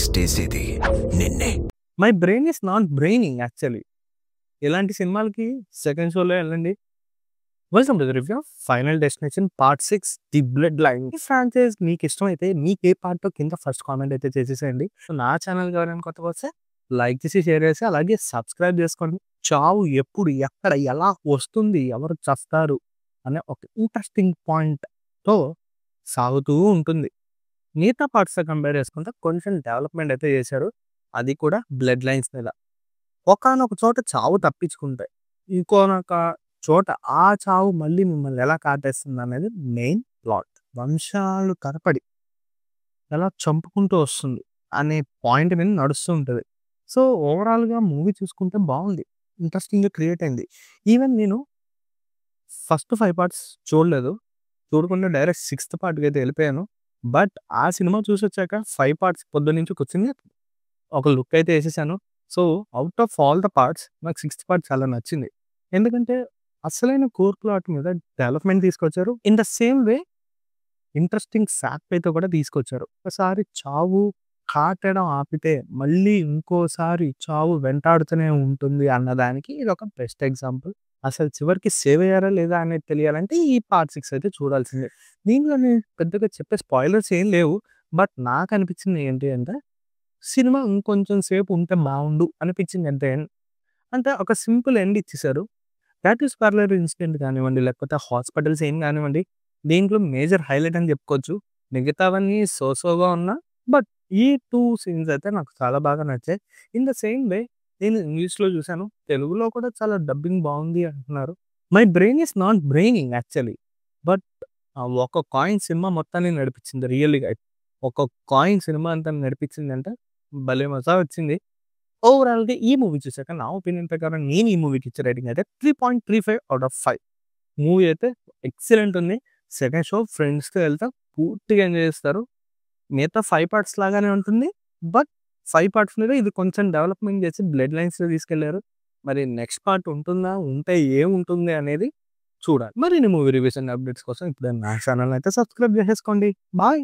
టెస్టేసేది నిన్నే. My brain is not braining actually. ఇలాంటి సినిమాలకి సెకండ్ షోలో వెళ్ళండి. Welcome to the review of final destination part 6 the blood line. ఈ ఫ్రాంచైజ్ మీకు ఇష్టమైతే మీకు ఏ పార్టో కింద ఫస్ట్ కామెంట్ అయితే చేసేసేయండి. సో నా ఛానల్ ఎవరైనా కొత్తగా వస్తే లైక్ చేసి షేర్ చేసి అలాగే సబ్స్క్రైబ్ చేసుకోండి. చావు ఎప్పుడు ఎక్కడ ఎలా వస్తుంది, ఎవరు చస్తారు అనే ఒక ఇంట్రెస్టింగ్ పాయింట్తో సాగుతూ ఉంటుంది. మిగతా పార్ట్స్తో కంపేర్ చేసుకుంటే కొంచెం డెవలప్మెంట్ అయితే చేశారు, అది కూడా బ్లడ్ లైన్స్ మీద. ఒకానొక చోట చావు తప్పించుకుంటాయి, ఇంకొక చోట ఆ చావు మళ్ళీ మిమ్మల్ని ఎలా కాటేస్తుంది అనేది మెయిన్ ప్లాట్. వంశాలు తరపడి ఎలా చంపుకుంటూ వస్తుంది అనే పాయింట్ మీద నడుస్తూ ఉంటుంది. సో ఓవరాల్గా మూవీ చూసుకుంటే బాగుంది, ఇంట్రెస్టింగ్గా క్రియేట్ అయింది. ఈవెన్ నేను ఫస్ట్ 5 పార్ట్స్ చూడలేదు, చూడకుండా డైరెక్ట్ 6th పార్ట్కి అయితే వెళ్ళిపోయాను. బట్ ఆ సినిమా చూసి వచ్చాక 5 పార్ట్స్ పొద్దున్నుంచి కూర్చుని ఒక లుక్ అయితే వేసేసాను. So out of all the parts నాకు 6th పార్ట్ చాలా నచ్చింది. ఎందుకంటే అసలైన కోర్ ప్లాట్ మీద డెవలప్మెంట్ తీసుకొచ్చారు. In the same way interesting fact అయితే కూడా తీసుకొచ్చారు. ఒకసారి చావు కాటడం ఆపితే మళ్ళీ ఇంకోసారి చావు వెంటాడుతూనే ఉంటుంది అన్నదానికి ఇది ఒక బెస్ట్ ఎగ్జాంపుల్. అసలు చివరికి సేవ్ అయ్యారా లేదా అనేది తెలియాలంటే ఈ పార్ట్ 6 అయితే చూడాల్సిందే. దీంట్లో నేను పెద్దగా చెప్పే స్పాయిలర్స్ ఏం లేవు. బట్ నాకు అనిపించింది ఏంటి అంటే సినిమా ఇంకొంచెం సేపు ఉంటే బాగుండు అనిపించింది. అంటే ఒక సింపుల్ ఎండ్ ఇచ్చేసారు. టాటూస్ పార్లర్ ఇన్సిడెంట్ కానివ్వండి, లేకపోతే హాస్పిటల్ సీన్ కానివ్వండి, దీంట్లో మేజర్ హైలైట్ అని చెప్పుకోవచ్చు. మిగతావన్నీ సోగా ఉన్నా బట్ ఈ 2 సీన్స్ అయితే నాకు చాలా బాగా నచ్చాయి. ఇన్ ద సేమ్ వే నేను ఇంగ్లీష్లో చూశాను, తెలుగులో కూడా చాలా డబ్బింగ్ బాగుంది అంటున్నారు. My brain is not braining actually, but ఒక కాయిన్ సినిమా మొత్తాన్ని నడిపించింది. రియల్గా ఒక కాయిన్ సినిమా అంతా నడిపించింది అంటే భలే మజా వచ్చింది. ఓవరాల్గా ఈ మూవీ చూసాక నా ఒపీనియన్ ప్రకారం నేను ఈ మూవీకి ఇచ్చే రేటింగ్ అయితే 3.35 అవుట్ ఆఫ్ 5. మూవీ అయితే ఎక్సలెంట్ ఉంది. సెకండ్ షో ఫ్రెండ్స్తో వెళ్తే పూర్తిగా ఎంజాయ్ చేస్తారు. మిగతా 5 పార్ట్స్ లాగానే ఉంటుంది, బట్ 5 పార్ట్స్ మీద ఇది కొంచెం డెవలప్మెంట్ చేసి బ్లడ్ లైన్స్లో తీసుకెళ్లారు. మరి నెక్స్ట్ పార్ట్ ఉంటుందా, ఉంటే ఏముంటుంది అనేది చూడాలి. మరిన్ని మూవీ రివ్యూస్ అండ్ అప్డేట్స్ కోసం ఇప్పుడు నా ఛానల్ అయితే సబ్స్క్రైబ్ చేసేసుకోండి. బాయ్.